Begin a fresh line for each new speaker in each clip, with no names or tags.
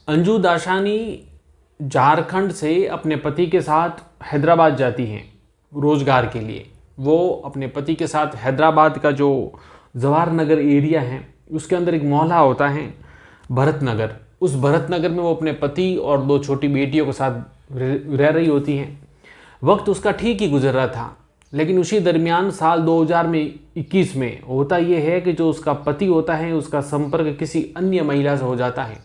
अंजू दाशानी झारखंड से अपने पति के साथ हैदराबाद जाती हैं रोज़गार के लिए। वो अपने पति के साथ हैदराबाद का जो जवाहर नगर एरिया है उसके अंदर एक मोहल्ला होता है भरत नगर। उस भरत नगर में वो अपने पति और दो छोटी बेटियों के साथ रह रही होती हैं। वक्त उसका ठीक ही गुजर रहा था, लेकिन उसी दरमियान साल 2021 में होता ये है कि जो उसका पति होता है उसका संपर्क किसी अन्य महिला से हो जाता है।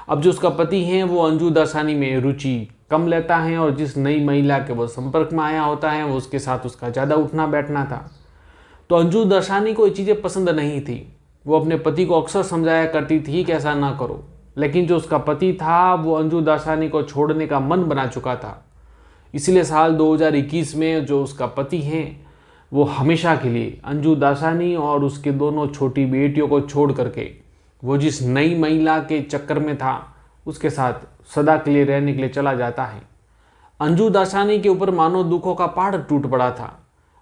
अब जो उसका पति हैं वो अंजू दाशानी में रुचि कम लेता है और जिस नई महिला के वो संपर्क में आया होता है वो उसके साथ उसका ज़्यादा उठना बैठना था। तो अंजू दाशानी को ये चीज़ें पसंद नहीं थी। वो अपने पति को अक्सर समझाया करती थी कि ऐसा ना करो, लेकिन जो उसका पति था वो अंजू दाशानी को छोड़ने का मन बना चुका था। इसलिए साल 2021 में जो उसका पति हैं वो हमेशा के लिए अंजू दाशानी और उसके दोनों छोटी बेटियों को छोड़ करके वो जिस नई महिला के चक्कर में था उसके साथ सदा के लिए रहने के लिए चला जाता है। अंजू दाशानी के ऊपर मानो दुखों का पहाड़ टूट पड़ा था।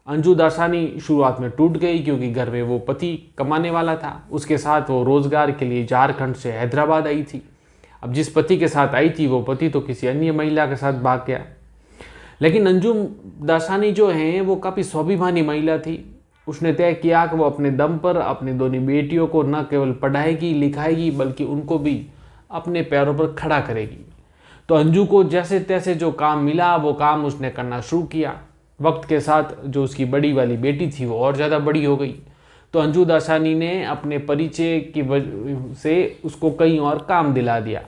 अंजू दाशानी शुरुआत में टूट गई क्योंकि घर में वो पति कमाने वाला था, उसके साथ वो रोज़गार के लिए झारखंड से हैदराबाद आई थी। अब जिस पति के साथ आई थी वो पति तो किसी अन्य महिला के साथ भाग गया। लेकिन अंजू दाशानी जो हैं वो काफ़ी स्वाभिमानी महिला थी। उसने तय किया कि वो अपने दम पर अपनी दोनों बेटियों को न केवल पढ़ाएगी लिखाएगी बल्कि उनको भी अपने पैरों पर खड़ा करेगी। तो अंजू को जैसे तैसे जो काम मिला वो काम उसने करना शुरू किया। वक्त के साथ जो उसकी बड़ी वाली बेटी थी वो और ज़्यादा बड़ी हो गई, तो अंजू दाशानी ने अपने परिचय की वजह से उसको कहीं और काम दिला दिया।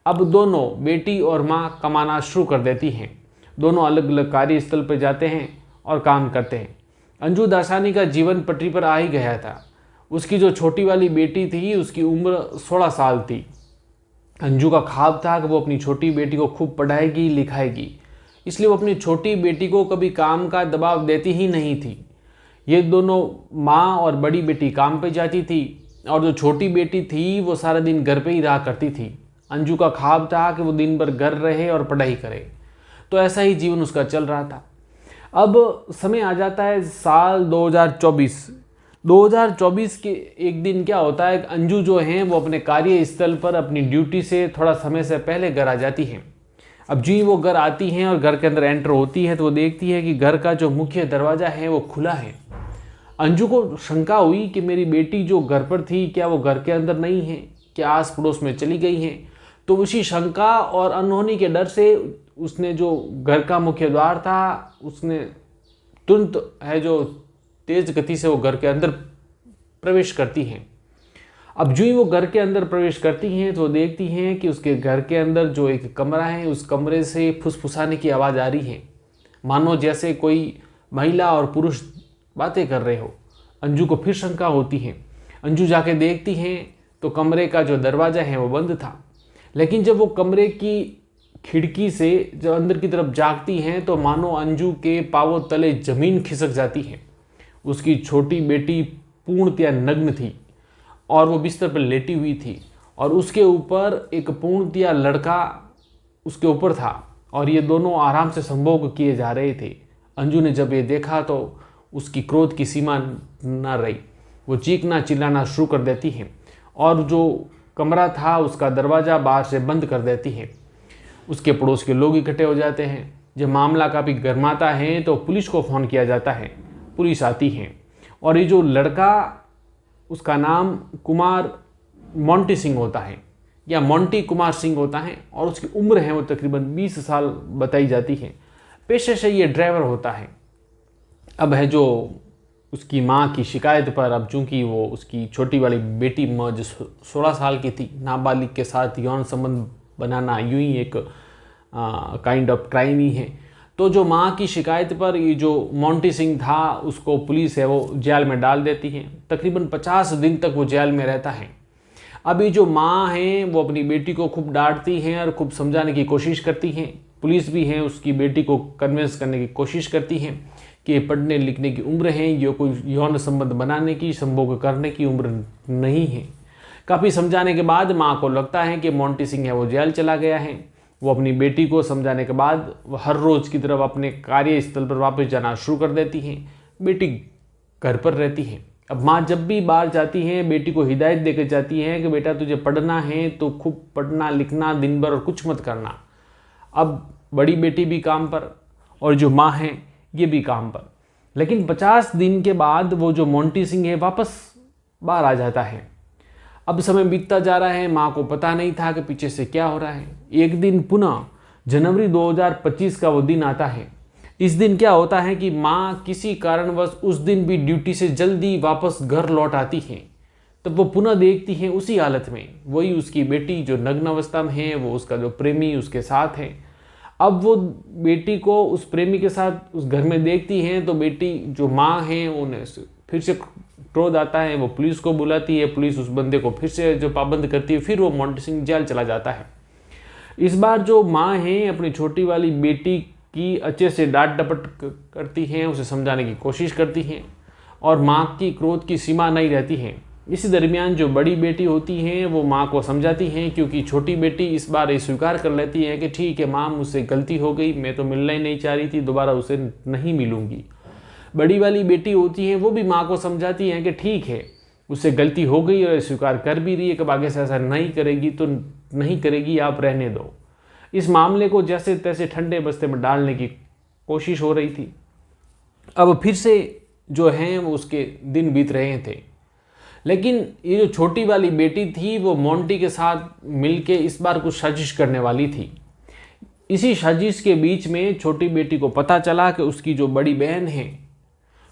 अब दोनों बेटी और माँ कमाना शुरू कर देती हैं। दोनों अलग अलग कार्यस्थल पर जाते हैं और काम करते हैं। अंजू दाशानी का जीवन पटरी पर आ ही गया था। उसकी जो छोटी वाली बेटी थी उसकी उम्र 16 साल थी। अंजू का ख्वाब था कि वो अपनी छोटी बेटी को खूब पढ़ाएगी लिखाएगी, इसलिए वो अपनी छोटी बेटी को कभी काम का दबाव देती ही नहीं थी। ये दोनों माँ और बड़ी बेटी काम पे जाती थी और जो छोटी बेटी थी वो सारा दिन घर पे ही रहा करती थी। अंजू का ख्वाब था कि वो दिन भर घर रहे और पढ़ाई करे, तो ऐसा ही जीवन उसका चल रहा था। अब समय आ जाता है साल 2024 के एक दिन क्या होता है, अंजू जो हैं वो अपने कार्यस्थल पर अपनी ड्यूटी से थोड़ा समय से पहले घर आ जाती हैं। अब जी वो घर आती हैं और घर के अंदर एंटर होती है तो वो देखती है कि घर का जो मुख्य दरवाज़ा है वो खुला है। अंजू को शंका हुई कि मेरी बेटी जो घर पर थी क्या वो घर के अंदर नहीं है, क्या आस पड़ोस में चली गई हैं। तो उसी शंका और अनहोनी के डर से उसने जो घर का मुख्य द्वार था उसने तुरंत है जो तेज गति से वो घर के अंदर प्रवेश करती हैं। अब जो ही वो घर के अंदर प्रवेश करती हैं तो देखती हैं कि उसके घर के अंदर जो एक कमरा है उस कमरे से फुसफुसाने की आवाज़ आ रही है, मानो जैसे कोई महिला और पुरुष बातें कर रहे हो। अंजू को फिर शंका होती है। अंजू जाके देखती हैं तो कमरे का जो दरवाज़ा है वो बंद था, लेकिन जब वो कमरे की खिड़की से जब अंदर की तरफ झांकती हैं तो मानो अंजू के पांवों तले जमीन खिसक जाती है। उसकी छोटी बेटी पूर्णतया नग्न थी और वो बिस्तर पर लेटी हुई थी और उसके ऊपर एक पूर्णतया लड़का उसके ऊपर था और ये दोनों आराम से संभोग किए जा रहे थे। अंजू ने जब ये देखा तो उसकी क्रोध की सीमा न रही। वो चीखना चिल्लाना शुरू कर देती है और जो कमरा था उसका दरवाज़ा बाहर से बंद कर देती है। उसके पड़ोस के लोग इकट्ठे हो जाते हैं। जब मामला काफ़ी गर्माता है तो पुलिस को फ़ोन किया जाता है। पुलिस आती है और ये जो लड़का उसका नाम कुमार मोंटी सिंह होता है या मोंटी कुमार सिंह होता है और उसकी उम्र है वो तकरीबन 20 साल बताई जाती है। पेशे से ये ड्राइवर होता है। अब है जो उसकी माँ की शिकायत पर, अब चूँकि वो उसकी छोटी वाली बेटी जो 16 साल की थी, नाबालिग के साथ यौन संबंध बनाना यूं ही एक काइंड ऑफ क्राइम ही है। तो जो माँ की शिकायत पर ये जो मोंटी सिंह था उसको पुलिस है वो जेल में डाल देती है। तकरीबन 50 दिन तक वो जेल में रहता है। अभी जो माँ हैं वो अपनी बेटी को खूब डांटती हैं और खूब समझाने की कोशिश करती हैं। पुलिस भी है उसकी बेटी को कन्विंस करने की कोशिश करती हैं कि पढ़ने लिखने की उम्र है, ये कोई यौन संबंध बनाने की संभोग करने की उम्र नहीं है। काफ़ी समझाने के बाद माँ को लगता है कि मोंटी सिंह है वो जेल चला गया है। वो अपनी बेटी को समझाने के बाद वो हर रोज़ की तरफ अपने कार्यस्थल पर वापस जाना शुरू कर देती हैं। बेटी घर पर रहती है। अब माँ जब भी बाहर जाती हैं बेटी को हिदायत देकर जाती हैं कि बेटा तुझे पढ़ना है तो खूब पढ़ना लिखना दिन भर और कुछ मत करना। अब बड़ी बेटी भी काम पर और जो माँ है ये भी काम पर। लेकिन 50 दिन के बाद वो जो मोंटी सिंह है वापस बाहर आ जाता है। अब समय बीतता जा रहा है, माँ को पता नहीं था कि पीछे से क्या हो रहा है। एक दिन पुनः जनवरी 2025 का वो दिन आता है। इस दिन क्या होता है कि माँ किसी कारणवश उस दिन भी ड्यूटी से जल्दी वापस घर लौट आती हैं। तब वो पुनः देखती हैं उसी हालत में वही उसकी बेटी जो नग्न अवस्था में है, वो उसका जो प्रेमी उसके साथ है। अब वो बेटी को उस प्रेमी के साथ उस घर में देखती हैं तो बेटी जो माँ है उन्हें फिर से क्रोध आता है। वो पुलिस को बुलाती है, पुलिस उस बंदे को फिर से जो पाबंद करती है, फिर वो मोंटी सिंह जेल चला जाता है। इस बार जो माँ है अपनी छोटी वाली बेटी की अच्छे से डांट डपट करती हैं, उसे समझाने की कोशिश करती हैं और माँ की क्रोध की सीमा नहीं रहती है। इसी दरमियान जो बड़ी बेटी होती हैं वो माँ को समझाती हैं, क्योंकि छोटी बेटी इस बार ये स्वीकार कर लेती है कि ठीक है माँ मुझसे गलती हो गई, मैं तो मिलना ही नहीं चाह रही थी, दोबारा उसे नहीं मिलूंगी। बड़ी वाली बेटी होती है वो भी माँ को समझाती हैं कि ठीक है उससे गलती हो गई और स्वीकार कर भी रही है, कब आगे से ऐसा नहीं करेगी तो नहीं करेगी, आप रहने दो। इस मामले को जैसे तैसे ठंडे बस्ते में डालने की कोशिश हो रही थी। अब फिर से जो हैं वो उसके दिन बीत रहे थे, लेकिन ये जो छोटी वाली बेटी थी वो मोंटी के साथ मिलके इस बार कुछ साजिश करने वाली थी। इसी साजिश के बीच में छोटी बेटी को पता चला कि उसकी जो बड़ी बहन है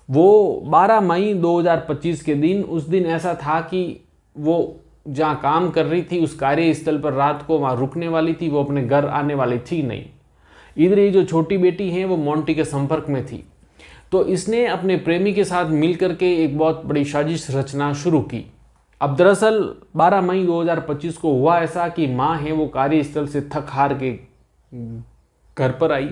वो 12 मई 2025 के दिन, उस दिन ऐसा था कि वो जहाँ काम कर रही थी उस कार्यस्थल पर रात को वहाँ रुकने वाली थी, वो अपने घर आने वाली थी नहीं। इधर ये जो छोटी बेटी है वो मोंटी के संपर्क में थी, तो इसने अपने प्रेमी के साथ मिल करके एक बहुत बड़ी साजिश रचना शुरू की। अब दरअसल 12 मई 2025 को हुआ ऐसा कि माँ है वो कार्यस्थल से थक हार के घर पर आई।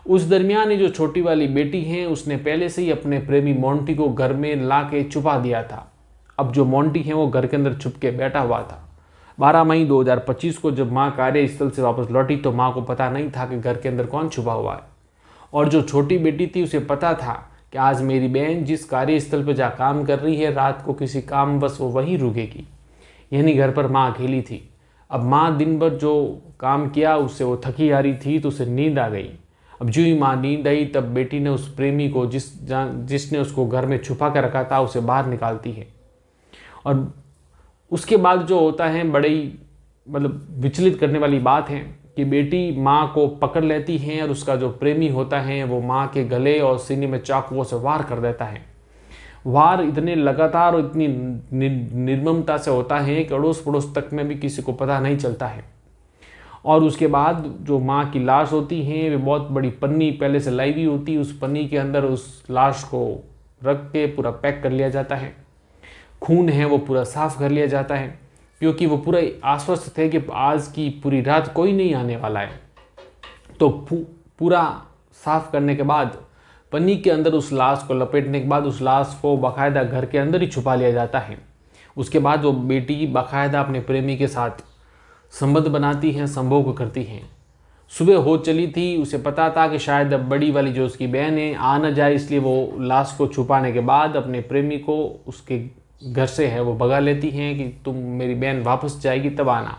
उस दरमियान ये जो छोटी वाली बेटी है उसने पहले से ही अपने प्रेमी मोंटी को घर में ला के छुपा दिया था। अब जो मोंटी है वो घर के अंदर छुप के बैठा हुआ था। 12 मई 2025 को जब माँ कार्यस्थल से वापस लौटी तो माँ को पता नहीं था कि घर के अंदर कौन छुपा हुआ है, और जो छोटी बेटी थी उसे पता था कि आज मेरी बहन जिस कार्यस्थल पर जा काम कर रही है रात को किसी काम बस वो वहीं रुकेगी, यानी घर पर माँ अकेली थी। अब माँ दिन भर जो काम किया उससे वो थकी आ रही थी तो उसे नींद आ गई। अब जो ही माँ नींद आई तब बेटी ने उस प्रेमी को जिसने उसको घर में छुपा कर रखा था उसे बाहर निकालती है। और उसके बाद जो होता है बड़ी मतलब विचलित करने वाली बात है कि बेटी माँ को पकड़ लेती है और उसका जो प्रेमी होता है वो माँ के गले और सीने में चाकुओं से वार कर देता है। वार इतने लगातार और इतनी निर्ममता से होता है कि अड़ोस पड़ोस तक में भी किसी को पता नहीं चलता है। और उसके बाद जो माँ की लाश होती है वे बहुत बड़ी पन्नी पहले से लाई हुई होती है, उस पन्नी के अंदर उस लाश को रख के पूरा पैक कर लिया जाता है। खून है वो पूरा साफ कर लिया जाता है, क्योंकि वो पूरा आश्वस्त थे कि आज की पूरी रात कोई नहीं आने वाला है। तो पूरा साफ करने के बाद पन्नी के अंदर उस लाश को लपेटने के बाद उस लाश को बाकायदा घर के अंदर ही छुपा लिया जाता है। उसके बाद वो बेटी बाकायदा अपने प्रेमी के साथ संबंध बनाती हैं, संभोग करती हैं। सुबह हो चली थी, उसे पता था कि शायद अब बड़ी वाली जो उसकी बहन है आ न जाए, इसलिए वो लाश को छुपाने के बाद अपने प्रेमी को उसके घर से है वो भगा लेती हैं कि तुम मेरी बहन वापस जाएगी तब आना।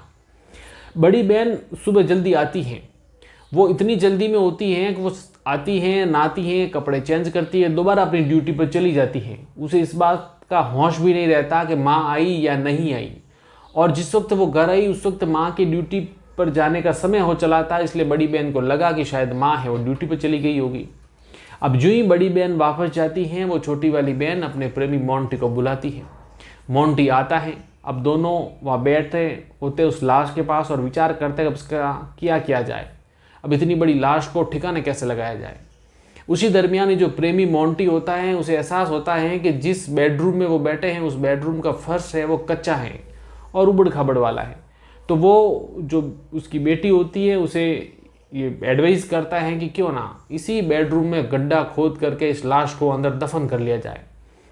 बड़ी बहन सुबह जल्दी आती हैं, वो इतनी जल्दी में होती हैं कि वो आती हैं, नहाती हैं, कपड़े चेंज करती है, दोबारा अपनी ड्यूटी पर चली जाती हैं। उसे इस बात का होश भी नहीं रहता कि माँ आई या नहीं आई। और जिस वक्त वो घर आई उस वक्त माँ की ड्यूटी पर जाने का समय हो चला था, इसलिए बड़ी बहन को लगा कि शायद माँ है वो ड्यूटी पर चली गई होगी। अब जो ही बड़ी बहन वापस जाती हैं वो छोटी वाली बहन अपने प्रेमी मोंटी को बुलाती है। मोंटी आता है। अब दोनों वहाँ बैठे होते उस लाश के पास और विचार करते हैं अब इसका क्या किया जाए, अब इतनी बड़ी लाश को ठिकाने कैसे लगाया जाए। उसी दरमियान ये जो प्रेमी मोंटी होता है उसे एहसास होता है कि जिस बेडरूम में वो बैठे हैं उस बेडरूम का फर्श है वो कच्चा है और उबड़ खाबड़ वाला है। तो वो जो उसकी बेटी होती है उसे ये एडवाइस करता है कि क्यों ना इसी बेडरूम में गड्ढा खोद करके इस लाश को अंदर दफन कर लिया जाए।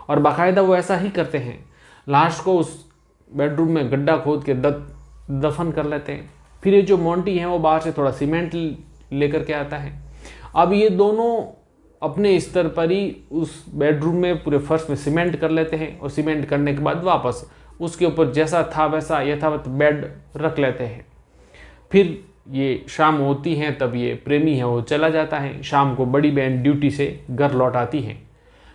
और बाकायदा वो ऐसा ही करते हैं, लाश को उस बेडरूम में गड्ढा खोद के दफन कर लेते हैं। फिर ये जो मोंटी है वो बाहर से थोड़ा सीमेंट लेकर के आता है। अब ये दोनों अपने स्तर पर ही उस बेडरूम में पूरे फर्श में सीमेंट कर लेते हैं और सीमेंट करने के बाद वापस उसके ऊपर जैसा था वैसा यथावत बेड रख लेते हैं। फिर ये शाम होती है, तब ये प्रेमी है वो चला जाता है। शाम को बड़ी बहन ड्यूटी से घर लौट आती है।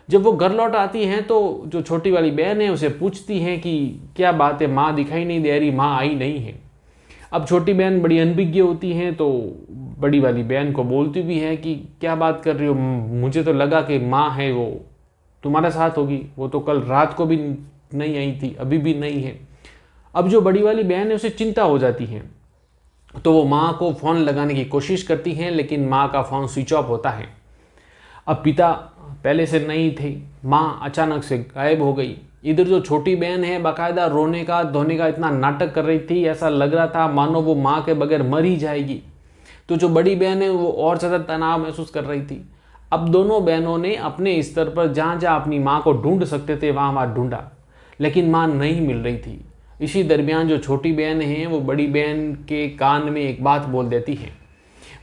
जब वो घर लौट आती हैं तो जो छोटी वाली बहन है उसे पूछती हैं कि क्या बात है, माँ दिखाई नहीं दे रही, माँ आई नहीं है। अब छोटी बहन बड़ी अनभिज्ञ होती हैं तो बड़ी वाली बहन को बोलती भी है कि क्या बात कर रही हो, मुझे तो लगा कि माँ है वो तुम्हारे साथ होगी, वो तो कल रात को भी नहीं आई थी, अभी भी नहीं है। अब जो बड़ी वाली बहन है उसे चिंता हो जाती है, तो वो माँ को फ़ोन लगाने की कोशिश करती हैं, लेकिन माँ का फ़ोन स्विच ऑफ होता है। अब पिता पहले से नहीं थे, माँ अचानक से गायब हो गई। इधर जो छोटी बहन है बाकायदा रोने का धोने का इतना नाटक कर रही थी, ऐसा लग रहा था मानो वो माँ के बगैर मर ही जाएगी। तो जो बड़ी बहन है वो और ज़्यादा तनाव महसूस कर रही थी। अब दोनों बहनों ने अपने स्तर पर जहाँ जहाँ अपनी माँ को ढूंढ सकते थे वहाँ वहाँ ढूंढा, लेकिन माँ नहीं मिल रही थी। इसी दरमियान जो छोटी बहन है वो बड़ी बहन के कान में एक बात बोल देती है।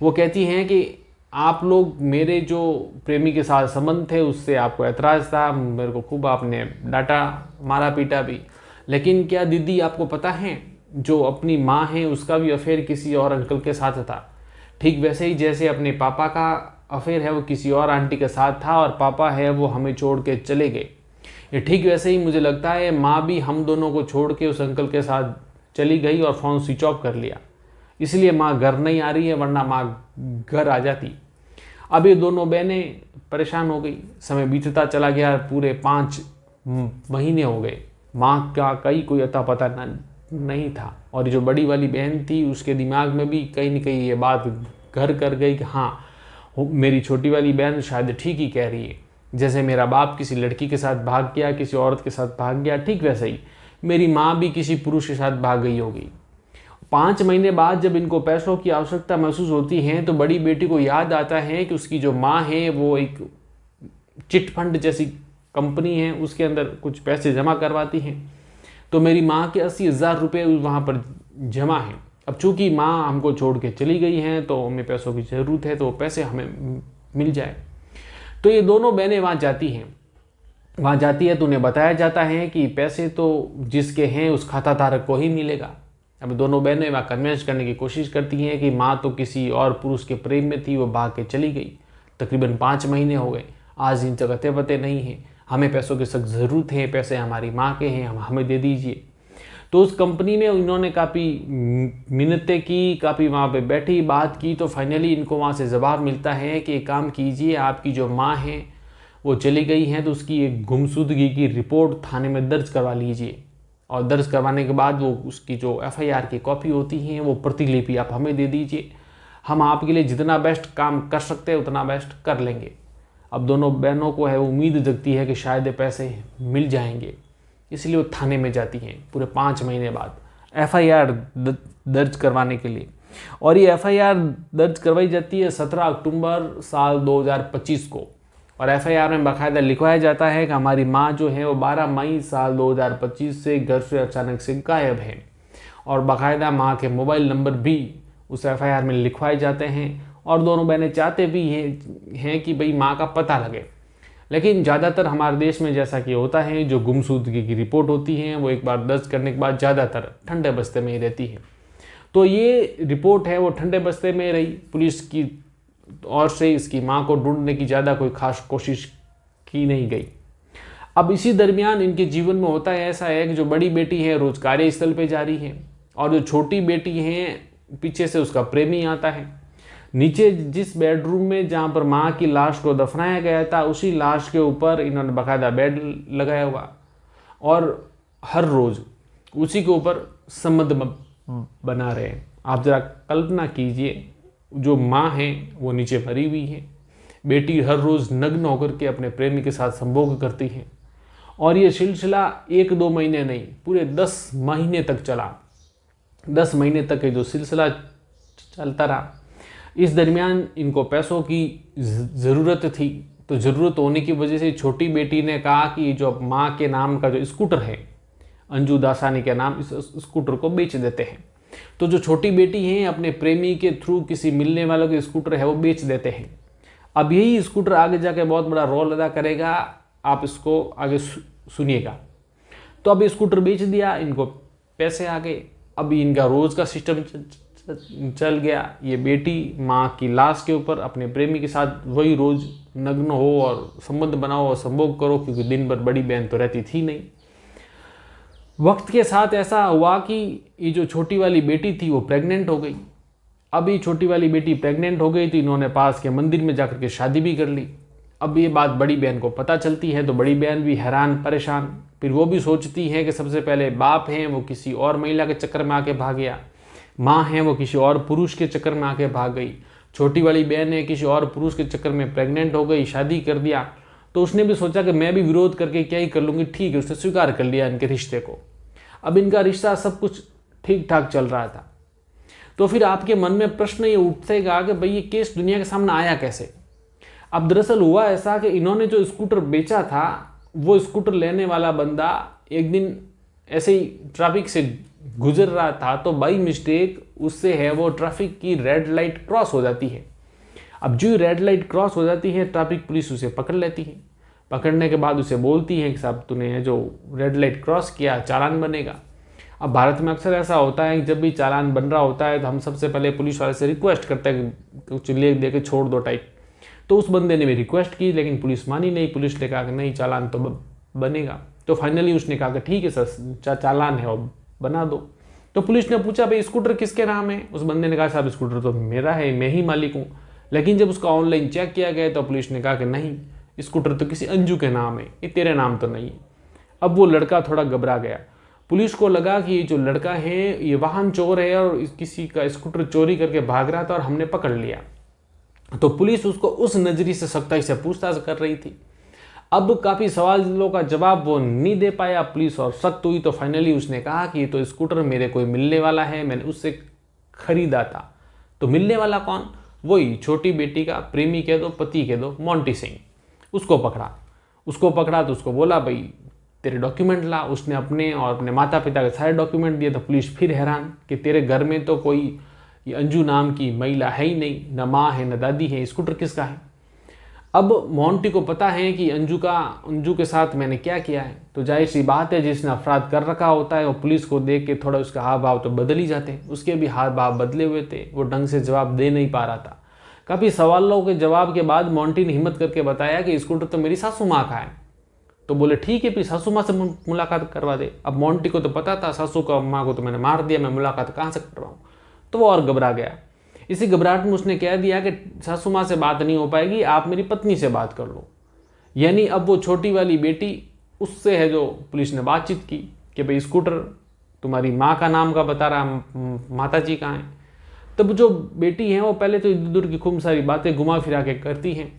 वो कहती हैं कि आप लोग मेरे जो प्रेमी के साथ संबंध थे उससे आपको ऐतराज़ था, मेरे को खूब आपने डांटा मारा पीटा भी, लेकिन क्या दीदी आपको पता है जो अपनी माँ है उसका भी अफेयर किसी और अंकल के साथ था, ठीक वैसे ही जैसे अपने पापा का अफेयर है वो किसी और आंटी के साथ था और पापा है वो हमें छोड़ के चले गए। ये ठीक वैसे ही मुझे लगता है माँ भी हम दोनों को छोड़ के उस अंकल के साथ चली गई और फ़ोन स्विच ऑफ कर लिया, इसलिए माँ घर नहीं आ रही है, वरना माँ घर आ जाती। अब ये दोनों बहनें परेशान हो गई। समय बीतता चला गया, पूरे 5 महीने हो गए। माँ का कोई अता पता नहीं था, और जो बड़ी वाली बहन थी उसके दिमाग में भी कहीं न कहीं ये बात घर कर गई कि हाँ मेरी छोटी वाली बहन शायद ठीक ही कह रही है। जैसे मेरा बाप किसी लड़की के साथ भाग गया, किसी औरत के साथ भाग गया, ठीक वैसे ही मेरी माँ भी किसी पुरुष के साथ भाग गई होगी। 5 महीने बाद जब इनको पैसों की आवश्यकता महसूस होती है तो बड़ी बेटी को याद आता है कि उसकी जो माँ है वो एक चिट फंड जैसी कंपनी है, उसके अंदर कुछ पैसे जमा करवाती हैं। तो मेरी माँ के 80,000 रुपये वहाँ पर जमा हैं। अब चूँकि माँ हमको छोड़ के चली गई हैं तो हमें पैसों की ज़रूरत है, तो पैसे हमें मिल जाए। तो ये दोनों बहनें वहाँ जाती हैं। वहाँ जाती है तो उन्हें बताया जाता है कि पैसे तो जिसके हैं उस खाता धारक को ही मिलेगा। अब दोनों बहनें वहाँ कन्विंस करने की कोशिश करती हैं कि माँ तो किसी और पुरुष के प्रेम में थी, वो भाग के चली गई। तकरीबन 5 महीने हो गए, आज इन जगह पते नहीं हैं, हमें पैसों की सख्त ज़रूरत है, पैसे हमारी माँ के हैं, हमें दे दीजिए। तो उस कंपनी में इन्होंने काफ़ी मिन्नतें की, काफ़ी वहाँ पे बैठी बात की, तो फाइनली इनको वहाँ से जवाब मिलता है कि एक काम कीजिए, आपकी जो माँ है वो चली गई हैं तो उसकी एक गुमशुदगी की रिपोर्ट थाने में दर्ज करवा लीजिए, और दर्ज करवाने के बाद वो उसकी जो FIR की कॉपी होती है वो प्रतिलिपि आप हमें दे दीजिए। हम आपके लिए जितना बेस्ट काम कर सकते हैं उतना बेस्ट कर लेंगे। अब दोनों बहनों को है उम्मीद जगती है कि शायद पैसे मिल जाएंगे, इसलिए वो थाने में जाती हैं पूरे 5 महीने बाद FIR दर्ज करवाने के लिए। और ये FIR दर्ज करवाई जाती है 17 अक्टूबर साल 2025 को, और FIR में बाकायदा लिखवाया जाता है कि हमारी माँ जो है वो 12 मई साल 2025 से घर से अचानक से गायब है, और बाकायदा माँ के मोबाइल नंबर भी उस FIR में लिखवाए जाते हैं। और दोनों बहनें चाहते भी हैं कि भाई माँ का पता लगे, लेकिन ज़्यादातर हमारे देश में जैसा कि होता है जो गुमशुदगी की रिपोर्ट होती है वो एक बार दर्ज करने के बाद ज़्यादातर ठंडे बस्ते में ही रहती है। तो ये रिपोर्ट है वो ठंडे बस्ते में रही, पुलिस की और से इसकी माँ को ढूंढने की ज़्यादा कोई खास कोशिश की नहीं गई। अब इसी दरमियान इनके जीवन में होता है ऐसा है कि जो बड़ी बेटी है रोज कार्यस्थल पे जा रही है, और जो छोटी बेटी है पीछे से उसका प्रेमी आता है। नीचे जिस बेडरूम में जहाँ पर माँ की लाश को दफनाया गया था उसी लाश के ऊपर इन्होंने बाकायदा बेड लगाया हुआ, और हर रोज़ उसी के ऊपर संबंध बना रहे हैं। आप ज़रा कल्पना कीजिए, जो माँ है वो नीचे मरी हुई है, बेटी हर रोज़ नग्न होकर के अपने प्रेमी के साथ संभोग करती है, और ये सिलसिला 1-2 महीने नहीं पूरे 10 महीने तक चला। 10 महीने तक ये जो सिलसिला चलता रहा। इस दरमियान इनको पैसों की ज़रूरत थी, तो ज़रूरत होने की वजह से छोटी बेटी ने कहा कि जो माँ के नाम का जो स्कूटर है अंजू दासानी के नाम, इस स्कूटर को बेच देते हैं। तो जो छोटी बेटी हैं अपने प्रेमी के थ्रू किसी मिलने वालों के स्कूटर है वो बेच देते हैं। अब यही स्कूटर आगे जाके बहुत बड़ा रोल अदा करेगा, आप इसको आगे सुनिएगा। तो अब स्कूटर बेच दिया, इनको पैसे आ गए। अब इनका रोज़ का सिस्टम चल गया। ये बेटी माँ की लाश के ऊपर अपने प्रेमी के साथ वही रोज़ नग्न हो और संबंध बनाओ और संभोग करो, क्योंकि दिन भर बड़ी बहन तो रहती थी नहीं। वक्त के साथ ऐसा हुआ कि ये जो छोटी वाली बेटी थी वो प्रेग्नेंट हो गई। अब ये छोटी वाली बेटी प्रेग्नेंट हो गई तो इन्होंने पास के मंदिर में जाकर के शादी भी कर ली। अब ये बात बड़ी बहन को पता चलती है तो बड़ी बहन भी हैरान परेशान। फिर वो भी सोचती है कि सबसे पहले बाप हैं वो किसी और महिला के चक्कर में आके भाग गया, माँ है वो किसी और पुरुष के चक्कर में आके भाग गई, छोटी वाली बहन है किसी और पुरुष के चक्कर में प्रेग्नेंट हो गई, शादी कर दिया। तो उसने भी सोचा कि मैं भी विरोध करके क्या ही कर लूँगी। ठीक है, उसने स्वीकार कर लिया इनके रिश्ते को। अब इनका रिश्ता सब कुछ ठीक ठाक चल रहा था। तो फिर आपके मन में प्रश्न ये उठेगा कि भाई ये केस दुनिया के सामने आया कैसे। अब दरअसल हुआ ऐसा कि इन्होंने जो स्कूटर बेचा था वो स्कूटर लेने वाला बंदा एक दिन ऐसे ही ट्रैफिक से गुजर रहा था तो बाई मिस्टेक उससे है वो ट्रैफिक की रेड लाइट क्रॉस हो जाती है। अब जो रेड लाइट क्रॉस हो जाती है ट्रैफिक पुलिस उसे पकड़ लेती है। पकड़ने के बाद उसे बोलती है कि साहब तूने जो रेड लाइट क्रॉस किया चालान बनेगा। अब भारत में अक्सर ऐसा होता है कि जब भी चालान बन रहा होता है तो हम सबसे पहले पुलिस वाले से रिक्वेस्ट करते हैं कि कुछ लिख दे के छोड़ दो टाइप। तो उस बंदे ने भी रिक्वेस्ट की लेकिन पुलिस मानी नहीं। पुलिस ने कहा कि नहीं चालान तो बनेगा। तो फाइनली उसने कहा कि ठीक है सर चालान है और बना दो। तो पुलिस ने पूछा भाई स्कूटर किसके नाम है। उस बंदे ने कहा साहब स्कूटर तो मेरा है, मैं ही मालिक हूँ। लेकिन जब उसका ऑनलाइन चेक किया गया तो पुलिस ने कहा कि नहीं स्कूटर तो किसी अंजू के नाम है, ये तेरे नाम तो नहीं है। अब वो लड़का थोड़ा घबरा गया। पुलिस को लगा कि ये जो लड़का है ये वाहन चोर है और किसी का स्कूटर चोरी करके भाग रहा था और हमने पकड़ लिया। तो पुलिस उसको उस नजरिए से सख्ताई से पूछताछ कर रही थी। अब काफ़ी सवालों का जवाब वो नहीं दे पाया पुलिस और सख्त हुई। तो फाइनली उसने कहा कि ये तो स्कूटर मेरे कोई मिलने वाला है, मैंने उससे खरीदा था। तो मिलने वाला कौन? वही छोटी बेटी का प्रेमी कह दो, पति कह दो, मोंटी सिंह। उसको पकड़ा तो उसको बोला भाई तेरे डॉक्यूमेंट ला। उसने अपने और अपने माता पिता के सारे डॉक्यूमेंट दिए। तो पुलिस फिर हैरान कि तेरे घर में तो कोई ये अंजू नाम की महिला है ही नहीं, न माँ है न दादी है, स्कूटर किसका है। अब मोंटी को पता है कि अंजू के साथ मैंने क्या किया है। तो जाहिर सी बात है जिसने अपराध कर रखा होता है वो पुलिस को देख के थोड़ा उसका हाव भाव तो बदल ही जाते हैं। उसके भी हाव भाव बदले हुए थे, वो ढंग से जवाब दे नहीं पा रहा था। काफ़ी सवालों के जवाब के बाद मोंटी ने हिम्मत करके बताया कि स्कूटर तो मेरी सासू माँ का है। तो बोले ठीक है फिर सासू माँ से मुलाकात करवा दे। अब मोंटी को तो पता था सासू का माँ को तो मैंने मार दिया, मैं मुलाकात कहाँ से करवाऊँ। तो वो और घबरा गया। इसी घबराहट में उसने कह दिया कि सासू माँ से बात नहीं हो पाएगी, आप मेरी पत्नी से बात कर लो। यानी अब वो छोटी वाली बेटी उससे है जो पुलिस ने बातचीत की कि भाई स्कूटर तुम्हारी माँ का नाम का बता रहा, माता जी कहाँ हैं। तब जो बेटी है वो पहले तो इधर उधर की खूब सारी बातें घुमा फिरा के करती हैं,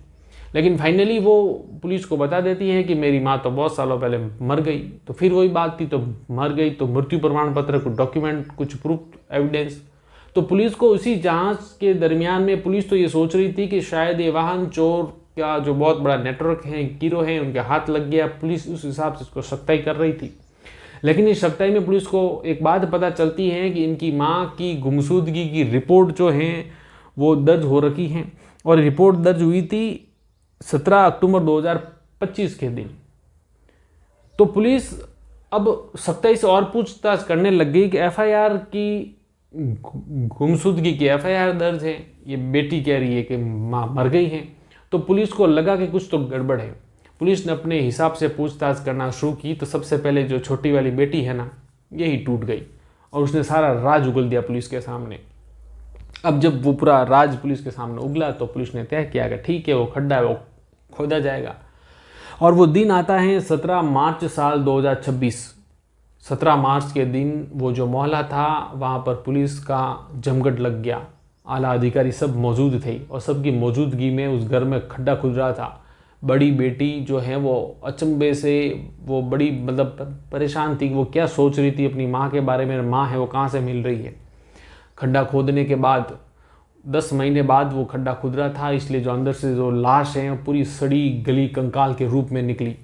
लेकिन फाइनली वो पुलिस को बता देती है कि मेरी माँ तो बहुत सालों पहले मर गई। तो फिर वही बात थी, तो मर गई तो मृत्यु प्रमाण पत्र, कुछ डॉक्यूमेंट, कुछ प्रूफ एविडेंस। तो पुलिस को उसी जांच के दरमियान में पुलिस तो ये सोच रही थी कि शायद ये वाहन चोर का जो बहुत बड़ा नेटवर्क है, गिरोह है, उनके हाथ लग गया। पुलिस उस हिसाब से उसको सख्ताई कर रही थी। लेकिन इस सख्ताई में पुलिस को एक बात पता चलती है कि इनकी माँ की गुमशुदगी की रिपोर्ट जो है वो दर्ज हो रखी है। और रिपोर्ट दर्ज हुई थी 17 अक्टूबर 2025 के दिन। तो पुलिस अब सख्ताई से और पूछताछ करने लग गई कि एफआईआर की गुमशुदगी की एफआईआर दर्ज है, ये बेटी कह रही है कि माँ मर गई है। तो पुलिस को लगा कि कुछ तो गड़बड़ है। पुलिस ने अपने हिसाब से पूछताछ करना शुरू की। तो सबसे पहले जो छोटी वाली बेटी है ना, यही टूट गई और उसने सारा राज उगल दिया पुलिस के सामने। अब जब वो पूरा राज पुलिस के सामने उगला तो पुलिस ने तय किया कि ठीक है वो खड्डा है वो खोदा जाएगा। और वो दिन आता है 17 मार्च साल 2026। 17 मार्च के दिन वो जो मोहल्ला था वहाँ पर पुलिस का जमघट लग गया। आला अधिकारी सब मौजूद थे और सबकी मौजूदगी में उस घर में खड्डा खुल रहा था। बड़ी बेटी जो है वो अचंभे से वो बड़ी मतलब परेशान थी। वो क्या सोच रही थी अपनी माँ के बारे में, माँ है वो कहाँ से मिल रही है। खड्डा खोदने के बाद 10 महीने बाद वो खड्डा खुद रहा था, इसलिए जो अंदर से जो लाश है पूरी सड़ी गली कंकाल के रूप में निकली।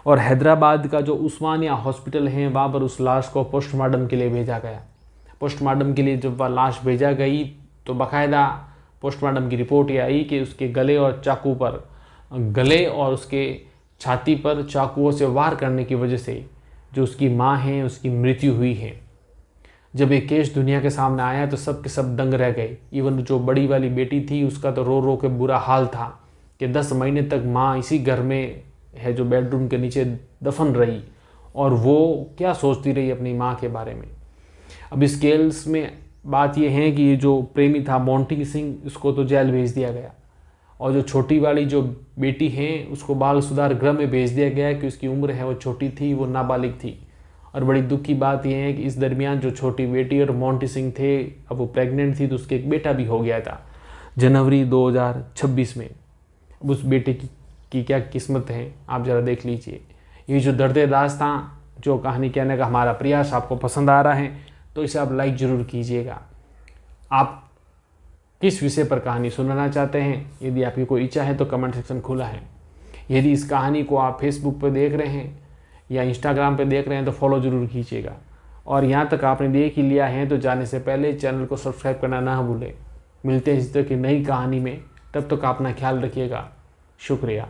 और हैदराबाद का जो उस्मानिया हॉस्पिटल है वहाँ पर उस लाश को पोस्टमार्टम के लिए भेजा गया। पोस्टमार्टम के लिए जब वह लाश भेजा गई तो बाकायदा पोस्टमार्टम की रिपोर्ट ये आई कि उसके गले और उसके छाती पर चाकुओं से वार करने की वजह से जो उसकी माँ है उसकी मृत्यु हुई है। जब ये केस दुनिया के सामने आया तो सब के सब दंग रह गए। इवन जो बड़ी वाली बेटी थी उसका तो रो रो के बुरा हाल था कि 10 महीने तक माँ इसी घर में है जो बेडरूम के नीचे दफन रही, और वो क्या सोचती रही अपनी माँ के बारे में। अब इस केस में बात यह है कि ये जो प्रेमी था मोंटी सिंह, उसको तो जेल भेज दिया गया, और जो छोटी वाली जो बेटी है उसको बाल सुधार गृह में भेज दिया गया कि उसकी उम्र है वो छोटी थी, वो नाबालिग थी। और बड़ी दुख की बात यह है कि इस दरमियान जो छोटी बेटी और मोंटी सिंह थे, अब वो प्रेग्नेंट थी तो उसके एक बेटा भी हो गया था जनवरी 2026 में। अब उस बेटे की क्या किस्मत है आप ज़रा देख लीजिए। ये जो दर्द दास्तां जो कहानी कहने का हमारा प्रयास आपको पसंद आ रहा है तो इसे आप लाइक ज़रूर कीजिएगा। आप किस विषय पर कहानी सुनना चाहते हैं, यदि आपकी कोई इच्छा है तो कमेंट सेक्शन खुला है। यदि इस कहानी को आप फेसबुक पर देख रहे हैं या इंस्टाग्राम पे देख रहे हैं तो फॉलो ज़रूर कीजिएगा, और यहाँ तक आपने देख ही लिया है तो जाने से पहले चैनल को सब्सक्राइब करना ना भूलें। मिलते हैं इस तरह की नई कहानी में, तब तक अपना ख्याल रखिएगा। शुक्रिया।